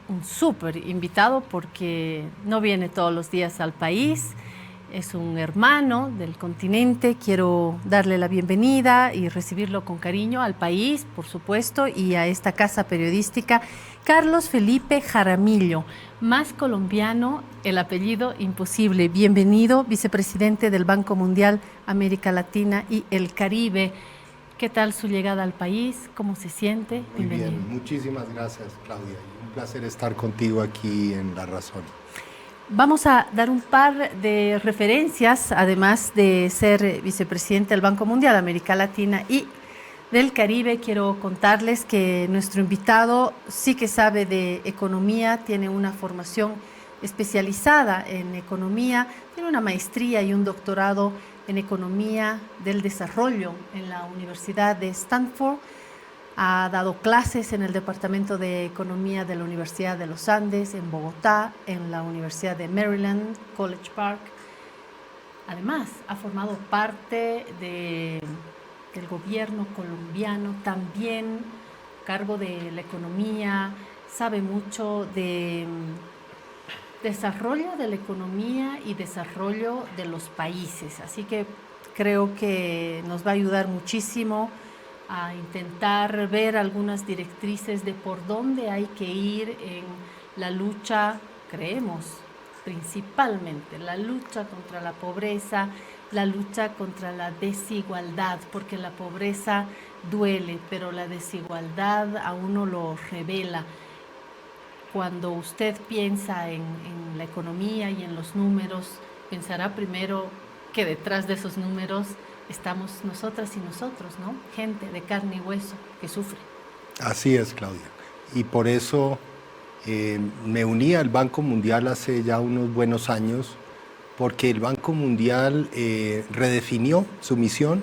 un súper invitado porque no viene todos los días al país. Es un hermano del continente. Quiero darle la bienvenida y recibirlo con cariño al país, por supuesto, y a esta casa periodística. Carlos Felipe Jaramillo, más colombiano, el apellido imposible. Bienvenido, vicepresidente del Banco Mundial, América Latina y el Caribe. ¿Qué tal su llegada al país? ¿Cómo se siente? Muy Bienvenido. bien, muchísimas gracias, Claudia. Un placer estar contigo aquí en La Razón. Vamos a dar un par de referencias, además de ser vicepresidente del Banco Mundial, América Latina y del Caribe. Quiero contarles que nuestro invitado sí que sabe de economía, tiene una formación especializada en economía, tiene una maestría y un doctorado en economía del desarrollo en la Universidad de Stanford. Ha dado clases en el Departamento de Economía de la Universidad de los Andes, en Bogotá, en la Universidad de Maryland, College Park. Además, ha formado parte del gobierno colombiano, también a cargo de la economía, sabe mucho de desarrollo de la economía y desarrollo de los países. Así que creo que nos va a ayudar muchísimo a intentar ver algunas directrices de por dónde hay que ir en la lucha, creemos, principalmente la lucha contra la pobreza, la lucha contra la desigualdad, porque la pobreza duele, pero la desigualdad a uno lo revela. Cuando usted piensa en la economía y en los números, pensará primero que detrás de esos números estamos nosotras y nosotros, ¿no? Gente de carne y hueso que sufre. Así es, Claudia. Y por eso me uní al Banco Mundial hace ya unos buenos años, porque el Banco Mundial redefinió su misión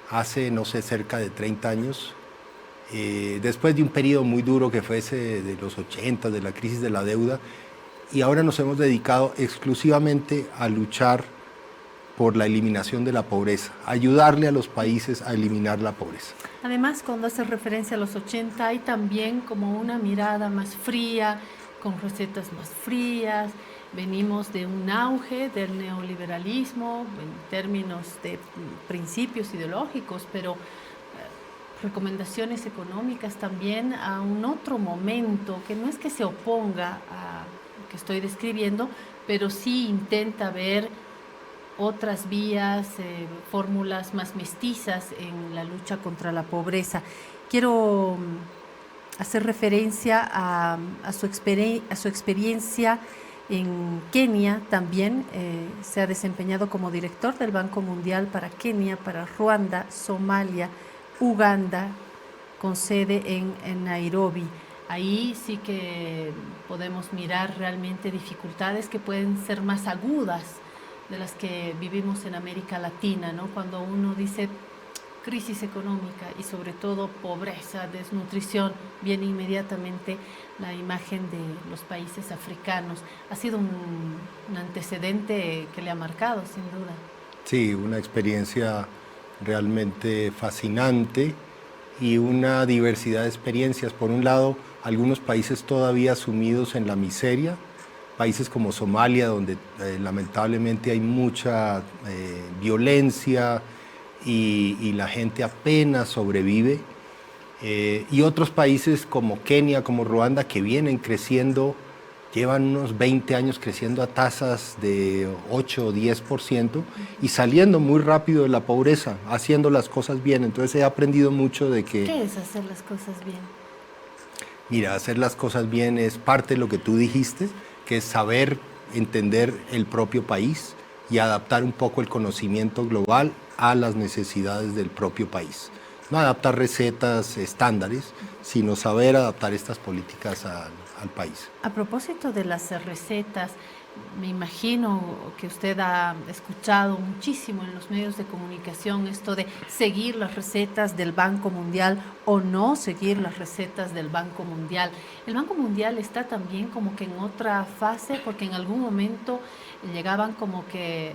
hace, no sé, cerca de 30 años. Después de un periodo muy duro que fue ese de los 80, de la crisis de la deuda, y ahora nos hemos dedicado exclusivamente a luchar por la eliminación de la pobreza, ayudarle a los países a eliminar la pobreza. Además, cuando hace referencia a los 80, hay también como una mirada más fría, con recetas más frías. Venimos de un auge del neoliberalismo en términos de principios ideológicos, pero recomendaciones económicas también a un otro momento que no es que se oponga a lo que estoy describiendo, pero sí intenta ver otras vías, fórmulas más mestizas en la lucha contra la pobreza. Quiero hacer referencia a su experiencia en Kenia también. Se ha desempeñado como director del Banco Mundial para Kenia, para Ruanda, Somalia, Uganda, con sede en Nairobi. Ahí sí que podemos mirar realmente dificultades que pueden ser más agudas de las que vivimos en América Latina, ¿no? Cuando uno dice crisis económica y sobre todo pobreza, desnutrición, viene inmediatamente la imagen de los países africanos. Ha sido un antecedente que le ha marcado, sin duda. Sí, una experiencia realmente fascinante y una diversidad de experiencias. Por un lado, algunos países todavía sumidos en la miseria, países como Somalia, donde lamentablemente hay mucha violencia y la gente apenas sobrevive, y otros países como Kenia, como Ruanda, que vienen creciendo, llevan unos 20 años creciendo a tasas de 8 o 10% y saliendo muy rápido de la pobreza, haciendo las cosas bien. Entonces he aprendido mucho de que... ¿Qué es hacer las cosas bien? Mira, hacer las cosas bien es parte de lo que tú dijiste, que es saber entender el propio país y adaptar un poco el conocimiento global a las necesidades del propio país. No adaptar recetas estándares, sino saber adaptar estas políticas al país. A propósito de las recetas, me imagino que usted ha escuchado muchísimo en los medios de comunicación esto de seguir las recetas del Banco Mundial o no seguir las recetas del Banco Mundial. El Banco Mundial está también como que en otra fase, porque en algún momento llegaban como que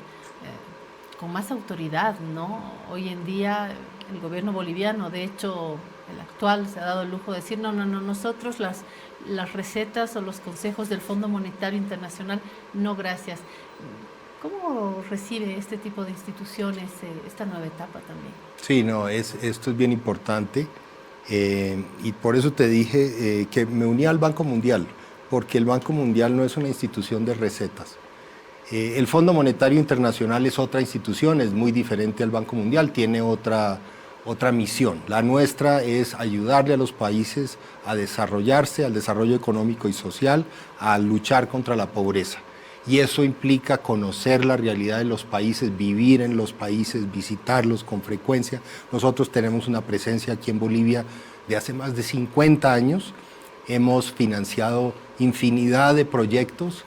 con más autoridad, ¿no? Hoy en día el gobierno boliviano, de hecho, el actual se ha dado el lujo de decir, no, nosotros las recetas o los consejos del Fondo Monetario Internacional, no gracias. ¿Cómo recibe este tipo de instituciones esta nueva etapa también? Sí, no, esto es bien importante y por eso te dije que me uní al Banco Mundial, porque el Banco Mundial no es una institución de recetas. El Fondo Monetario Internacional es otra institución, es muy diferente al Banco Mundial, tiene otra misión. La nuestra es ayudarle a los países a desarrollarse, al desarrollo económico y social, a luchar contra la pobreza. Y eso implica conocer la realidad de los países, vivir en los países, visitarlos con frecuencia. Nosotros tenemos una presencia aquí en Bolivia de hace más de 50 años. Hemos financiado infinidad de proyectos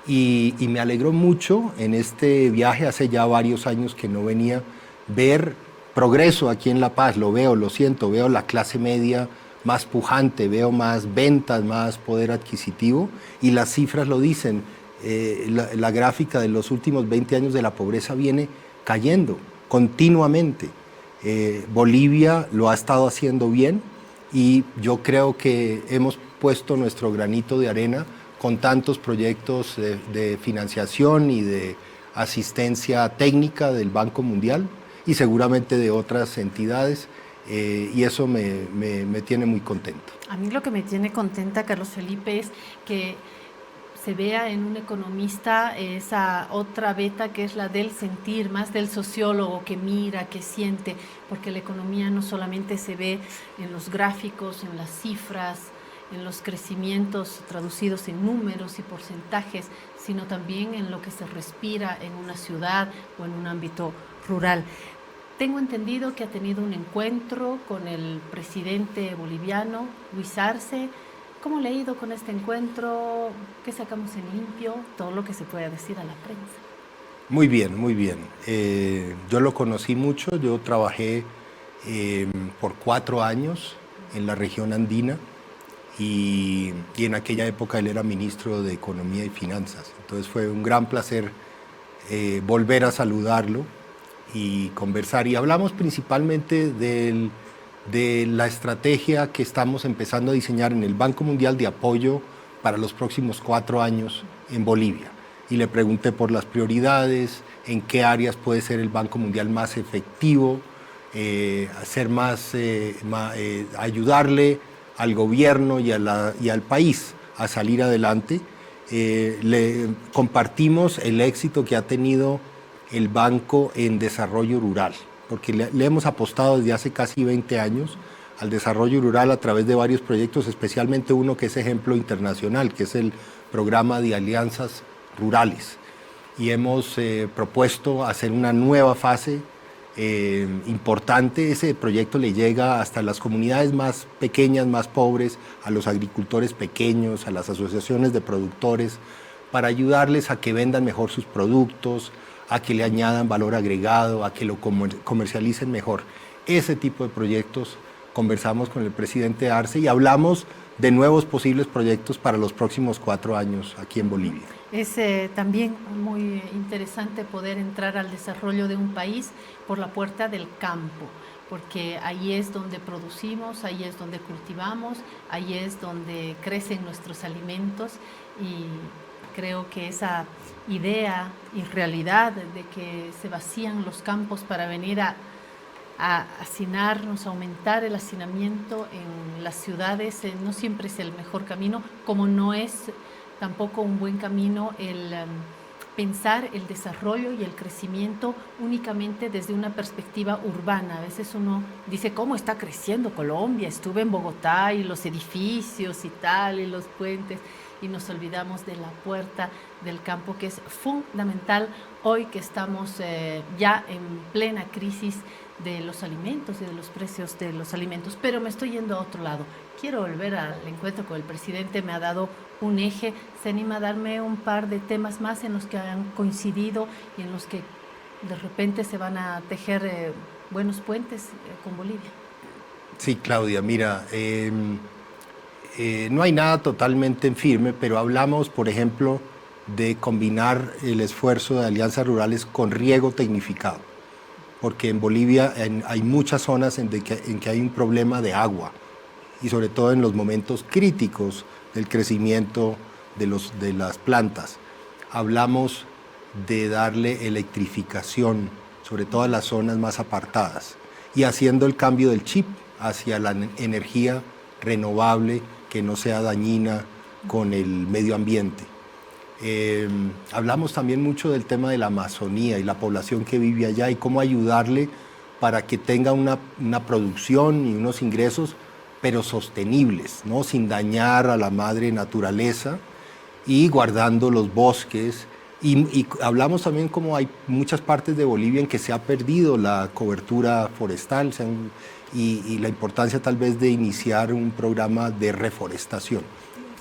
y me alegró mucho en este viaje, hace ya varios años que no venía, ver progreso aquí en La Paz. Lo veo, lo siento, veo la clase media más pujante, veo más ventas, más poder adquisitivo y las cifras lo dicen. La gráfica de los últimos 20 años de la pobreza viene cayendo continuamente. Bolivia lo ha estado haciendo bien y yo creo que hemos puesto nuestro granito de arena con tantos proyectos de financiación y de asistencia técnica del Banco Mundial y seguramente de otras entidades. Y eso me tiene muy contento. A mí lo que me tiene contenta, Carlos Felipe, es que se vea en un economista esa otra beta que es la del sentir, más del sociólogo que mira, que siente, porque la economía no solamente se ve en los gráficos, en las cifras, en los crecimientos traducidos en números y porcentajes, sino también en lo que se respira en una ciudad o en un ámbito rural. Tengo entendido que ha tenido un encuentro con el presidente boliviano, Luis Arce. ¿Cómo le ha ido con este encuentro? ¿Qué sacamos en limpio? Todo lo que se pueda decir a la prensa. Muy bien, muy bien. Yo lo conocí mucho, yo trabajé por 4 años en la región andina y en aquella época él era ministro de Economía y Finanzas. Entonces fue un gran placer volver a saludarlo y conversar. Y hablamos principalmente de la estrategia que estamos empezando a diseñar en el Banco Mundial de apoyo para los próximos 4 años en Bolivia. Y le pregunté por las prioridades, en qué áreas puede ser el Banco Mundial más efectivo, ayudarle al gobierno y al país a salir adelante. Le compartimos el éxito que ha tenido el banco en desarrollo rural, porque le hemos apostado desde hace casi 20 años al desarrollo rural a través de varios proyectos, especialmente uno que es ejemplo internacional, que es el programa de alianzas rurales. Y hemos propuesto hacer una nueva fase importante. Ese proyecto le llega hasta las comunidades más pequeñas, más pobres, a los agricultores pequeños, a las asociaciones de productores, para ayudarles a que vendan mejor sus productos, a que le añadan valor agregado, a que lo comercialicen mejor. Ese tipo de proyectos conversamos con el presidente Arce y hablamos de nuevos posibles proyectos para los próximos 4 años aquí en Bolivia. Es también muy interesante poder entrar al desarrollo de un país por la puerta del campo, porque ahí es donde producimos, ahí es donde cultivamos, ahí es donde crecen nuestros alimentos y creo que esa idea y realidad de que se vacían los campos para venir a hacinarnos, a aumentar el hacinamiento en las ciudades, no siempre es el mejor camino, como no es tampoco un buen camino el pensar el desarrollo y el crecimiento únicamente desde una perspectiva urbana. A veces uno dice, ¿cómo está creciendo Colombia? Estuve en Bogotá y los edificios y tal, y los puentes, y nos olvidamos de la puerta del campo, que es fundamental hoy que estamos ya en plena crisis de los alimentos y de los precios de los alimentos. Pero me estoy yendo a otro lado. Quiero volver al encuentro con el presidente, me ha dado un eje. ¿Se anima a darme un par de temas más en los que han coincidido y en los que de repente se van a tejer buenos puentes con Bolivia? Sí, Claudia, mira, no hay nada totalmente en firme, pero hablamos, por ejemplo, de combinar el esfuerzo de alianzas rurales con riego tecnificado. porque en Bolivia hay muchas zonas en que hay un problema de agua, y sobre todo en los momentos críticos del crecimiento de las plantas. Hablamos de darle electrificación, sobre todo en las zonas más apartadas, y haciendo el cambio del chip hacia la energía renovable que no sea dañina con el medio ambiente. Hablamos también mucho del tema de la Amazonía y la población que vive allá y cómo ayudarle para que tenga una producción y unos ingresos, pero sostenibles, ¿no? Sin dañar a la madre naturaleza y guardando los bosques. Y hablamos también como hay muchas partes de Bolivia en que se ha perdido la cobertura forestal y la importancia tal vez de iniciar un programa de reforestación.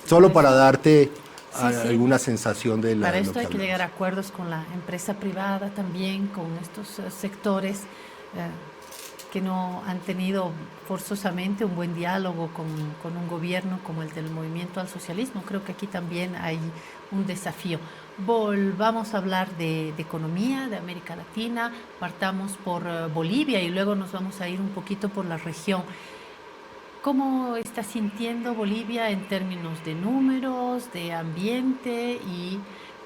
Solo para darte alguna sensación de la... Para esto hay que llegar a acuerdos con la empresa privada también, con estos sectores que no han tenido forzosamente un buen diálogo con un gobierno como el del Movimiento al Socialismo. Creo que aquí también hay un desafío. Volvamos a hablar de economía, de América Latina, partamos por Bolivia y luego nos vamos a ir un poquito por la región. ¿Cómo está sintiendo Bolivia en términos de números, de ambiente y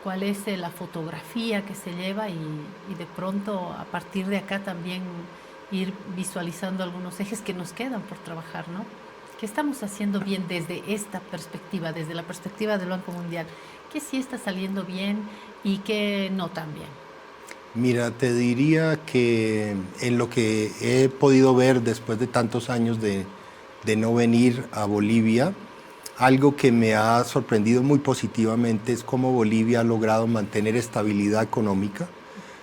cuál es la fotografía que se lleva y de pronto a partir de acá también ir visualizando algunos ejes que nos quedan por trabajar, ¿no? ¿Qué estamos haciendo bien desde esta perspectiva, desde la perspectiva del Banco Mundial? ¿Qué sí está saliendo bien y qué no tan bien? Mira, te diría que en lo que he podido ver después de tantos años de no venir a Bolivia, algo que me ha sorprendido muy positivamente es cómo Bolivia ha logrado mantener estabilidad económica,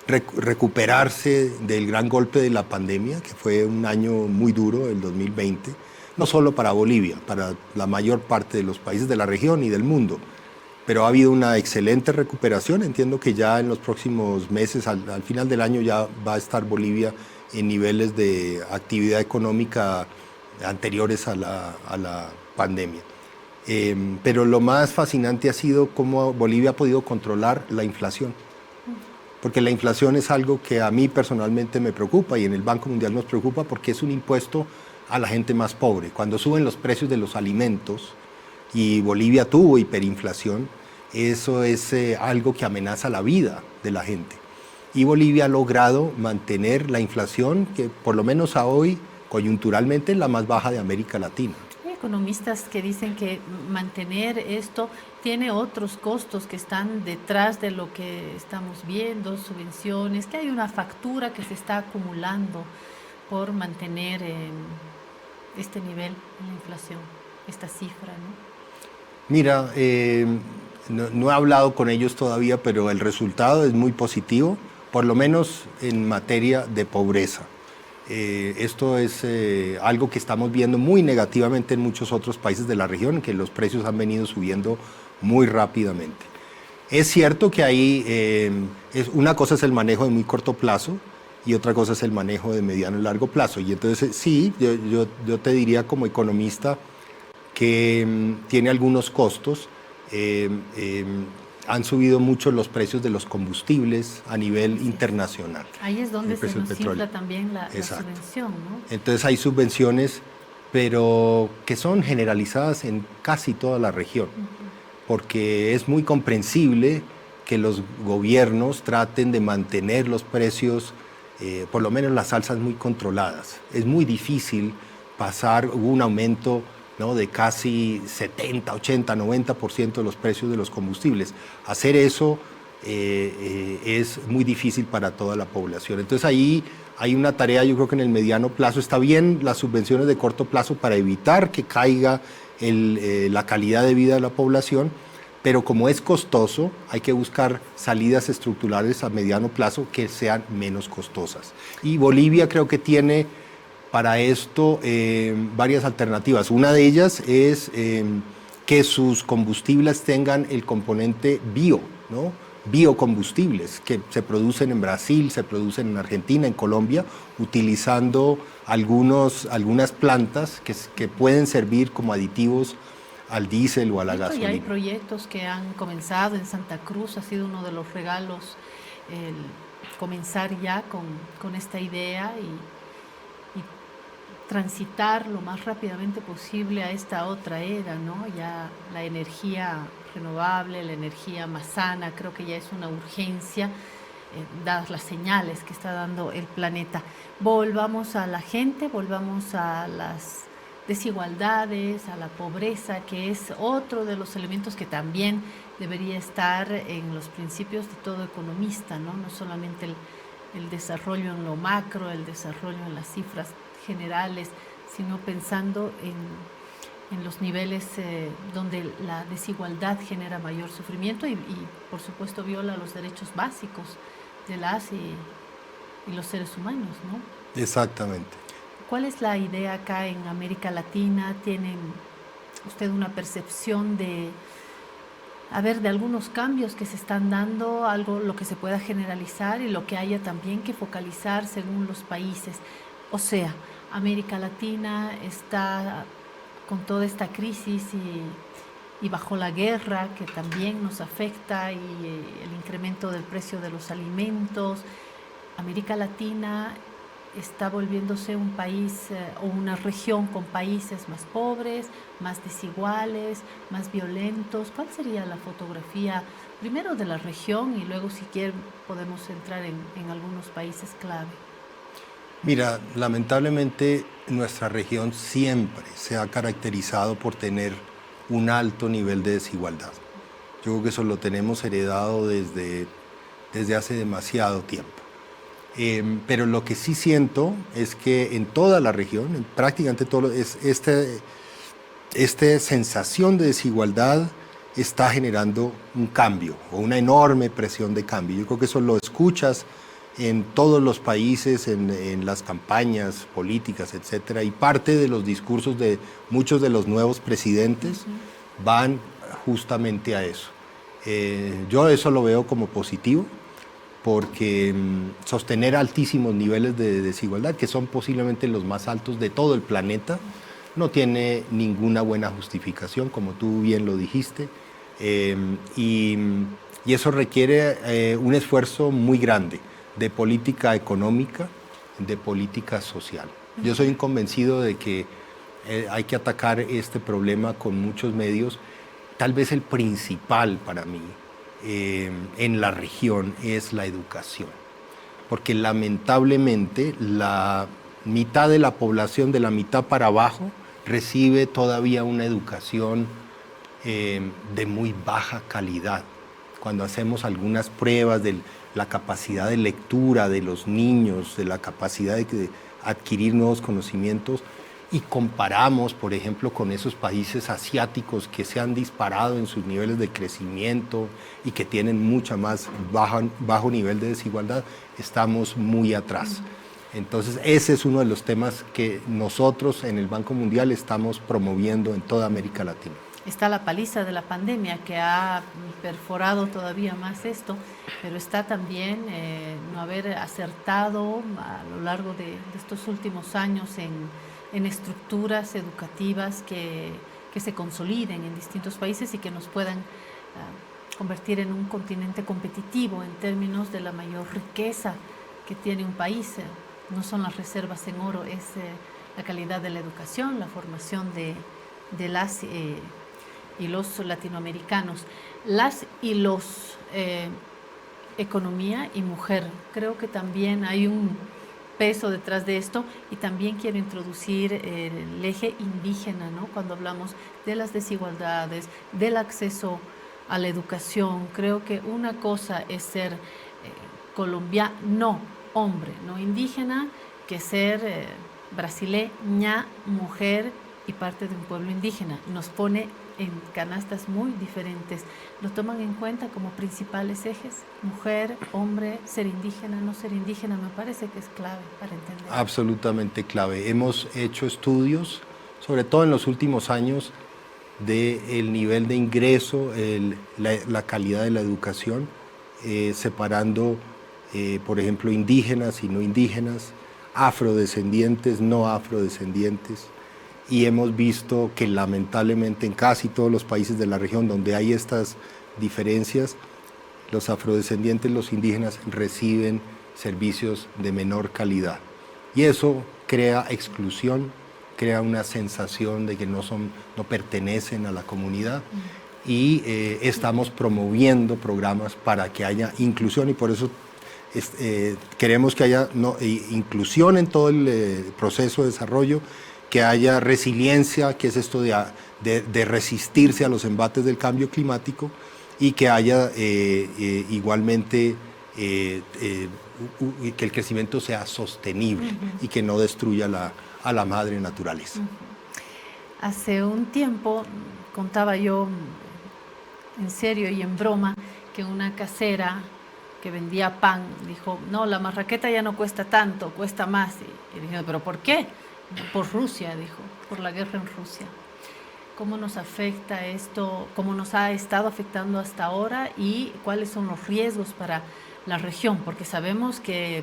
recuperarse del gran golpe de la pandemia, que fue un año muy duro, el 2020, no solo para Bolivia, para la mayor parte de los países de la región y del mundo. Pero ha habido una excelente recuperación. Entiendo que ya en los próximos meses, al final del año, ya va a estar Bolivia en niveles de actividad económica anteriores a la pandemia. Pero lo más fascinante ha sido cómo Bolivia ha podido controlar la inflación. Porque la inflación es algo que a mí personalmente me preocupa y en el Banco Mundial nos preocupa porque es un impuesto a la gente más pobre. Cuando suben los precios de los alimentos, y Bolivia tuvo hiperinflación, eso es algo que amenaza la vida de la gente. Y Bolivia ha logrado mantener la inflación, que por lo menos a hoy, coyunturalmente, es la más baja de América Latina. Hay economistas que dicen que mantener esto tiene otros costos que están detrás de lo que estamos viendo, subvenciones, que hay una factura que se está acumulando por mantener este nivel de la inflación, esta cifra, ¿no? Mira, no he hablado con ellos todavía, pero el resultado es muy positivo, por lo menos en materia de pobreza. Esto es algo que estamos viendo muy negativamente en muchos otros países de la región, que los precios han venido subiendo muy rápidamente. Es cierto que ahí una cosa es el manejo de muy corto plazo y otra cosa es el manejo de mediano y largo plazo. Y entonces sí, yo te diría como economista que tiene algunos costos. Han subido mucho los precios de los combustibles a nivel internacional. Ahí es donde se nos infla también la subvención, ¿no? Entonces hay subvenciones, pero que son generalizadas en casi toda la región, porque es muy comprensible que los gobiernos traten de mantener los precios, por lo menos las alzas, muy controladas. Es muy difícil pasar, hubo un aumento, ¿no?, de casi 70, 80, 90% de los precios de los combustibles. Hacer eso es muy difícil para toda la población. Entonces ahí hay una tarea, yo creo que en el mediano plazo está bien las subvenciones de corto plazo para evitar que caiga la calidad de vida de la población, pero como es costoso, hay que buscar salidas estructurales a mediano plazo que sean menos costosas. Y Bolivia creo que tiene para esto varias alternativas. Una de ellas es que sus combustibles tengan el componente bio, ¿no? Biocombustibles que se producen en Brasil, se producen en Argentina, en Colombia, utilizando algunas plantas que pueden servir como aditivos al diésel o a la gasolina. Y hay proyectos que han comenzado en Santa Cruz, ha sido uno de los regalos comenzar ya con esta idea y transitar lo más rápidamente posible a esta otra era, ¿no? Ya la energía renovable, la energía más sana, creo que ya es una urgencia, dadas las señales que está dando el planeta. Volvamos a la gente, volvamos a las desigualdades, a la pobreza, que es otro de los elementos que también debería estar en los principios de todo economista, ¿no? No solamente el desarrollo en lo macro, el desarrollo en las cifras generales, sino pensando en los niveles donde la desigualdad genera mayor sufrimiento y, por supuesto, viola los derechos básicos de las y los seres humanos, ¿no? Exactamente. ¿Cuál es la idea acá en América Latina? ¿Tienen usted una percepción de algunos cambios que se están dando, algo lo que se pueda generalizar y lo que haya también que focalizar según los países? O sea, América Latina está con toda esta crisis y bajo la guerra que también nos afecta y el incremento del precio de los alimentos. América Latina está volviéndose un país o una región con países más pobres, más desiguales, más violentos. ¿Cuál sería la fotografía primero de la región y luego, si quieren, podemos entrar en algunos países clave? Mira, lamentablemente nuestra región siempre se ha caracterizado por tener un alto nivel de desigualdad. Yo creo que eso lo tenemos heredado desde hace demasiado tiempo. Pero lo que sí siento es que en toda la región, en prácticamente todo, esta sensación de desigualdad está generando un cambio o una enorme presión de cambio. Yo creo que eso lo escuchas en todos los países, en las campañas políticas, etcétera, y parte de los discursos de muchos de los nuevos presidentes van justamente a eso. Yo eso lo veo como positivo, porque sostener altísimos niveles de desigualdad, que son posiblemente los más altos de todo el planeta, no tiene ninguna buena justificación, como tú bien lo dijiste, y eso requiere un esfuerzo muy grande de política económica, de política social. Yo soy un convencido de que hay que atacar este problema con muchos medios. Tal vez el principal para mí en la región es la educación, porque lamentablemente la mitad de la población, de la mitad para abajo, recibe todavía una educación de muy baja calidad. Cuando hacemos algunas pruebas de la capacidad de lectura de los niños, de la capacidad de adquirir nuevos conocimientos, y comparamos, por ejemplo, con esos países asiáticos que se han disparado en sus niveles de crecimiento y que tienen mucha más bajo nivel de desigualdad, estamos muy atrás. Entonces, ese es uno de los temas que nosotros en el Banco Mundial estamos promoviendo en toda América Latina. Está la paliza de la pandemia que ha perforado todavía más esto, pero está también no haber acertado a lo largo de estos últimos años en estructuras educativas que se consoliden en distintos países y que nos puedan convertir en un continente competitivo en términos de la mayor riqueza que tiene un país. No son las reservas en oro, es la calidad de la educación, la formación de las y los latinoamericanos, las y los economía y mujer. Creo que también hay un peso detrás de esto y también quiero introducir el eje indígena, ¿no? Cuando hablamos de las desigualdades, del acceso a la educación, creo que una cosa es ser colombiano, hombre, no indígena, que ser brasileña, mujer y parte de un pueblo indígena. Nos pone en canastas muy diferentes. Lo toman en cuenta como principales ejes: mujer, hombre, ser indígena, no ser indígena. Me parece que es clave para entender. Absolutamente clave. Hemos hecho estudios, sobre todo en los últimos años, del nivel de ingreso, la calidad de la educación, separando, por ejemplo, indígenas y no indígenas, afrodescendientes, no afrodescendientes. Y hemos visto que lamentablemente en casi todos los países de la región donde hay estas diferencias, los afrodescendientes, los indígenas reciben servicios de menor calidad. Y eso crea exclusión, crea una sensación de que no pertenecen a la comunidad. Y estamos promoviendo programas para que haya inclusión, y por eso queremos que haya inclusión en todo el proceso de desarrollo, que haya resiliencia, que es esto de resistirse a los embates del cambio climático, y que haya igualmente que el crecimiento sea sostenible y que no destruya a la madre naturaleza. Hace un tiempo contaba yo, en serio y en broma, que una casera que vendía pan dijo, no, la marraqueta ya no cuesta tanto, cuesta más. Y dije, ¿pero por qué? Por Rusia, dijo, por la guerra en Rusia. ¿Cómo nos afecta esto? ¿Cómo nos ha estado afectando hasta ahora? ¿Y cuáles son los riesgos para la región? Porque sabemos que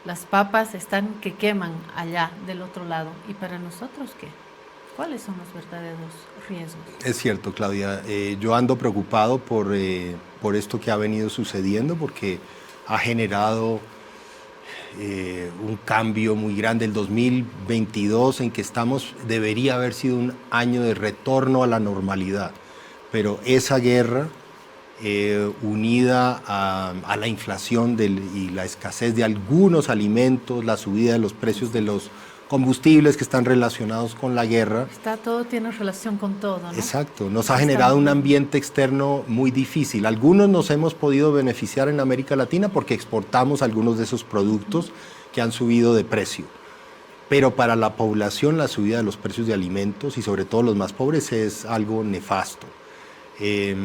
las papas están que queman allá del otro lado. ¿Y para nosotros qué? ¿Cuáles son los verdaderos riesgos? Es cierto, Claudia. Yo ando preocupado por esto que ha venido sucediendo, porque ha generado un cambio muy grande. El 2022 en que estamos debería haber sido un año de retorno a la normalidad, pero esa guerra unida a la inflación y la escasez de algunos alimentos, la subida de los precios de los combustibles que están relacionados con la guerra. Todo tiene relación con todo, ¿no? Exacto, nos ha generado un ambiente externo muy difícil. Algunos nos hemos podido beneficiar en América Latina porque exportamos algunos de esos productos que han subido de precio. Pero para la población la subida de los precios de alimentos, y sobre todo los más pobres, es algo nefasto.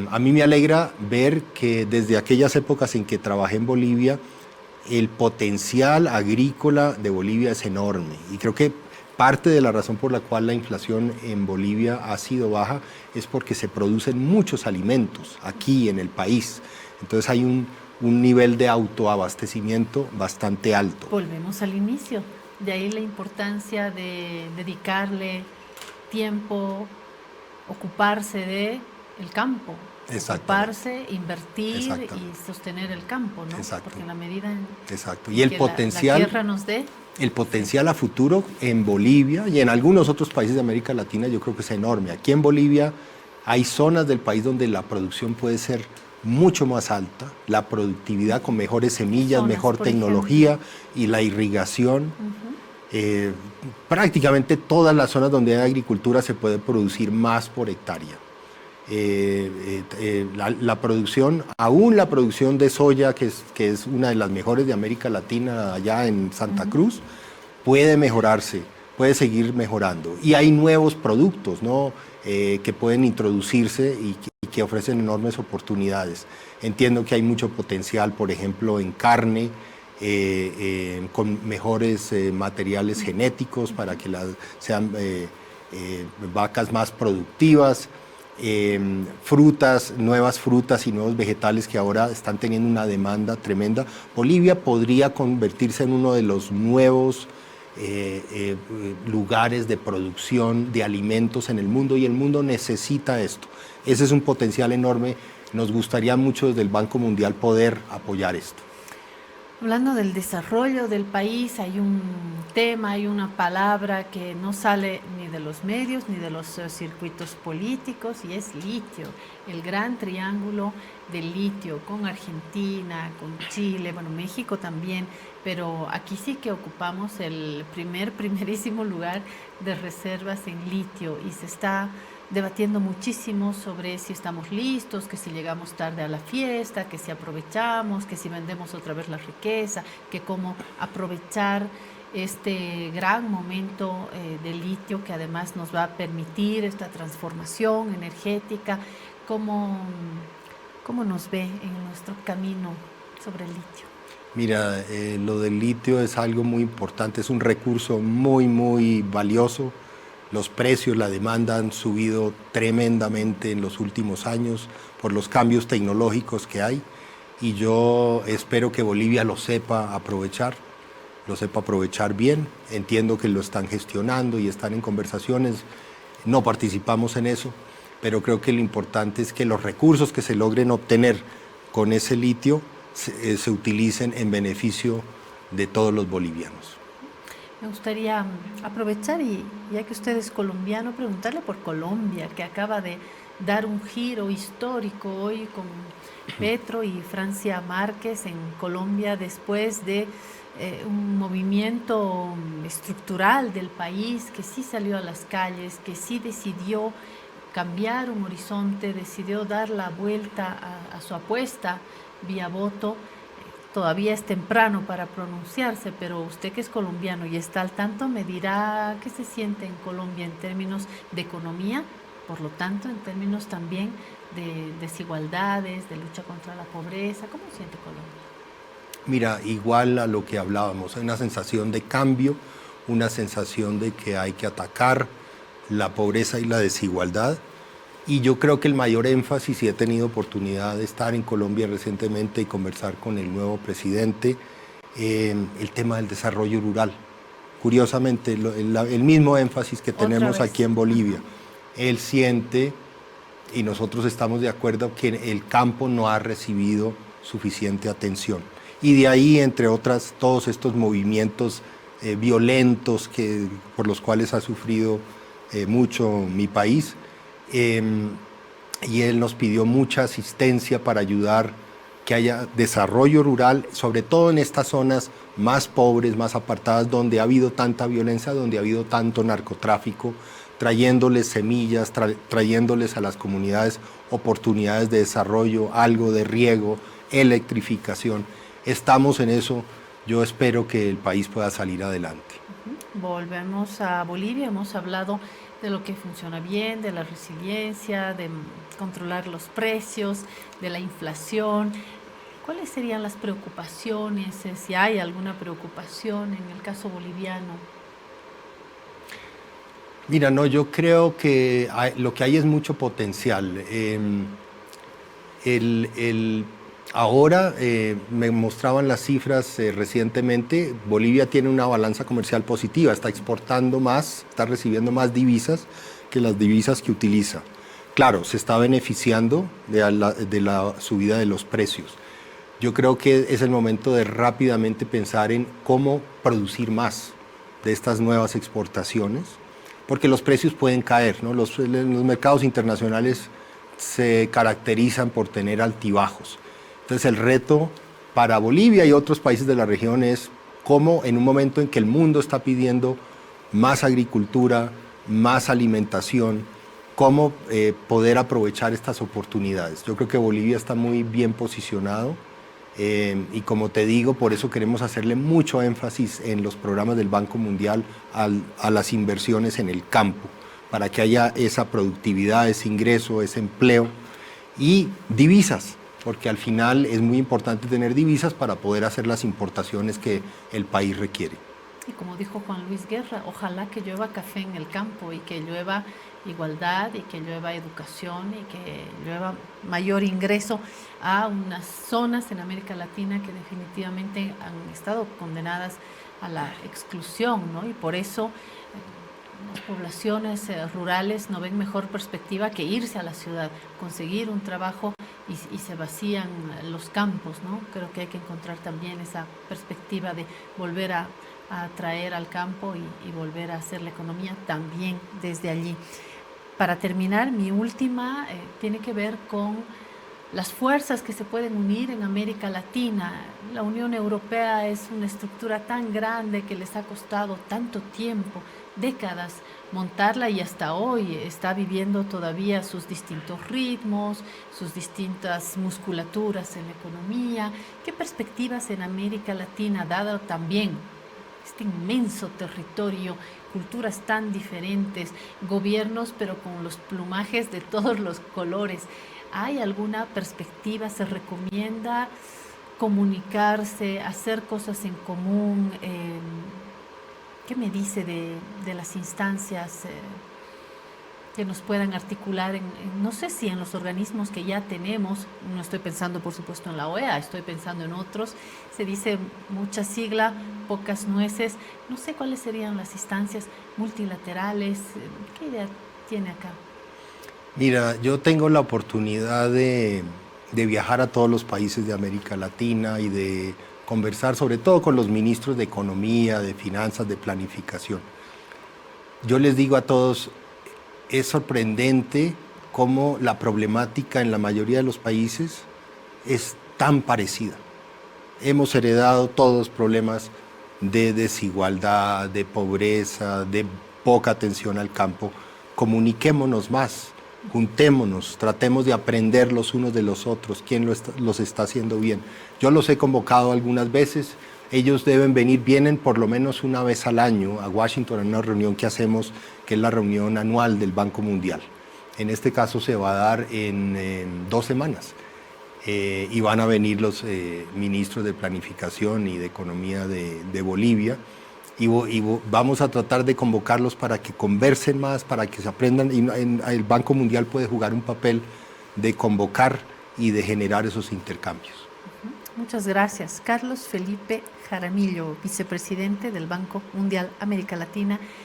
A mí me alegra ver que desde aquellas épocas en que trabajé en Bolivia, el potencial agrícola de Bolivia es enorme, y creo que parte de la razón por la cual la inflación en Bolivia ha sido baja es porque se producen muchos alimentos aquí en el país. Entonces hay un nivel de autoabastecimiento bastante alto. Volvemos al inicio, de ahí la importancia de dedicarle tiempo, ocuparse del campo. Ocuparse, invertir y sostener el campo, ¿no? Exacto. Porque en la medida en Exacto. Y el potencial, la tierra nos dé, el potencial a futuro en Bolivia y en algunos otros países de América Latina yo creo que es enorme. Aquí en Bolivia hay zonas del país donde la producción puede ser mucho más alta, la productividad con mejores semillas, mejor tecnología y la irrigación. Prácticamente todas las zonas donde hay agricultura se puede producir más por hectárea. La producción, aún la producción de soya, que es una de las mejores de América Latina allá en Santa Cruz, puede mejorarse, puede seguir mejorando. Y hay nuevos productos, ¿no? Que pueden introducirse y que ofrecen enormes oportunidades. Entiendo que hay mucho potencial, por ejemplo, en carne, con mejores materiales genéticos para que sean vacas más productivas. Nuevas frutas y nuevos vegetales que ahora están teniendo una demanda tremenda. Bolivia podría convertirse en uno de los nuevos lugares de producción de alimentos en el mundo, y el mundo necesita esto. Ese es un potencial enorme. Nos gustaría mucho desde el Banco Mundial poder apoyar esto. Hablando del desarrollo del país, hay un tema, hay una palabra que no sale ni de los medios ni de los circuitos políticos, y es litio, el gran triángulo del litio, con Argentina, con Chile, bueno, México también, pero aquí sí que ocupamos el primerísimo lugar de reservas en litio, y se está debatiendo muchísimo sobre si estamos listos, que si llegamos tarde a la fiesta, que si aprovechamos, que si vendemos otra vez la riqueza, que cómo aprovechar este gran momento de litio que además nos va a permitir esta transformación energética. ¿Cómo nos ve en nuestro camino sobre el litio? Mira, lo del litio es algo muy importante, es un recurso muy, muy valioso. Los precios, la demanda han subido tremendamente en los últimos años por los cambios tecnológicos que hay, y yo espero que Bolivia lo sepa aprovechar bien. Entiendo que lo están gestionando y están en conversaciones, no participamos en eso, pero creo que lo importante es que los recursos que se logren obtener con ese litio se utilicen en beneficio de todos los bolivianos. Me gustaría aprovechar, y ya que usted es colombiano, preguntarle por Colombia, que acaba de dar un giro histórico hoy con Petro y Francia Márquez en Colombia, después de un movimiento estructural del país que sí salió a las calles, que sí decidió cambiar un horizonte, decidió dar la vuelta a su apuesta vía voto. Todavía es temprano para pronunciarse, pero usted que es colombiano y está al tanto me dirá qué se siente en Colombia en términos de economía, por lo tanto en términos también de desigualdades, de lucha contra la pobreza. ¿Cómo se siente Colombia? Mira, igual a lo que hablábamos, hay una sensación de cambio, una sensación de que hay que atacar la pobreza y la desigualdad. Y yo creo que el mayor énfasis, y he tenido oportunidad de estar en Colombia recientemente y conversar con el nuevo presidente, el tema del desarrollo rural. Curiosamente, el mismo énfasis que tenemos aquí en Bolivia. Él siente, y nosotros estamos de acuerdo, que el campo no ha recibido suficiente atención. Y de ahí, entre otras, todos estos movimientos violentos por los cuales ha sufrido mucho mi país. Y él nos pidió mucha asistencia para ayudar que haya desarrollo rural, sobre todo en estas zonas más pobres, más apartadas, donde ha habido tanta violencia, donde ha habido tanto narcotráfico, trayéndoles semillas, trayéndoles a las comunidades oportunidades de desarrollo, algo de riego, electrificación. Estamos en eso. Yo espero que el país pueda salir adelante. Volvemos a Bolivia, hemos hablado de lo que funciona bien, de la resiliencia, de controlar los precios, de la inflación. ¿Cuáles serían las preocupaciones, si hay alguna preocupación en el caso boliviano? Mira, no, yo creo que lo que hay es mucho potencial. Ahora me mostraban las cifras recientemente. Bolivia tiene una balanza comercial positiva, está exportando más, está recibiendo más divisas que las divisas que utiliza. Claro, se está beneficiando de la subida de los precios. Yo creo que es el momento de rápidamente pensar en cómo producir más de estas nuevas exportaciones, porque los precios pueden caer, ¿no? Los mercados internacionales se caracterizan por tener altibajos. Entonces el reto para Bolivia y otros países de la región es cómo en un momento en que el mundo está pidiendo más agricultura, más alimentación, cómo poder aprovechar estas oportunidades. Yo creo que Bolivia está muy bien posicionado y como te digo, por eso queremos hacerle mucho énfasis en los programas del Banco Mundial a las inversiones en el campo, para que haya esa productividad, ese ingreso, ese empleo y divisas, porque al final es muy importante tener divisas para poder hacer las importaciones que el país requiere. Y como dijo Juan Luis Guerra, ojalá que llueva café en el campo y que llueva igualdad y que llueva educación y que llueva mayor ingreso a unas zonas en América Latina que definitivamente han estado condenadas a la exclusión, ¿no? Y por eso las poblaciones rurales no ven mejor perspectiva que irse a la ciudad, conseguir un trabajo y se vacían los campos, ¿no? Creo que hay que encontrar también esa perspectiva de volver a atraer al campo y volver a hacer la economía también desde allí. Para terminar, mi última tiene que ver con las fuerzas que se pueden unir en América Latina. La Unión Europea es una estructura tan grande que les ha costado tanto tiempo, décadas, montarla y hasta hoy está viviendo todavía sus distintos ritmos, sus distintas musculaturas en la economía. ¿Qué perspectivas en América Latina, dado también este inmenso territorio, culturas tan diferentes, gobiernos pero con los plumajes de todos los colores? ¿Hay alguna perspectiva? ¿Se recomienda comunicarse, hacer cosas en común? ¿Qué me dice de las instancias que nos puedan articular no sé si en los organismos que ya tenemos? No estoy pensando, por supuesto, en la OEA, estoy pensando en otros. Se dice mucha sigla, pocas nueces. No sé cuáles serían las instancias multilaterales. ¿Qué idea tiene acá? Mira, yo tengo la oportunidad de de viajar a todos los países de América Latina y de conversar sobre todo con los ministros de Economía, de Finanzas, de Planificación. Yo les digo a todos, es sorprendente cómo la problemática en la mayoría de los países es tan parecida. Hemos heredado todos problemas de desigualdad, de pobreza, de poca atención al campo. Comuniquémonos más, juntémonos, tratemos de aprender los unos de los otros, quién los está haciendo bien. Yo los he convocado algunas veces, ellos vienen por lo menos una vez al año a Washington en una reunión que hacemos, que es la reunión anual del Banco Mundial. En este caso se va a dar en 2 semanas. Y van a venir los ministros de Planificación y de Economía de Bolivia y vamos a tratar de convocarlos para que conversen más, para que se aprendan, y el Banco Mundial puede jugar un papel de convocar y de generar esos intercambios. Muchas gracias. Carlos Felipe Jaramillo, vicepresidente del Banco Mundial América Latina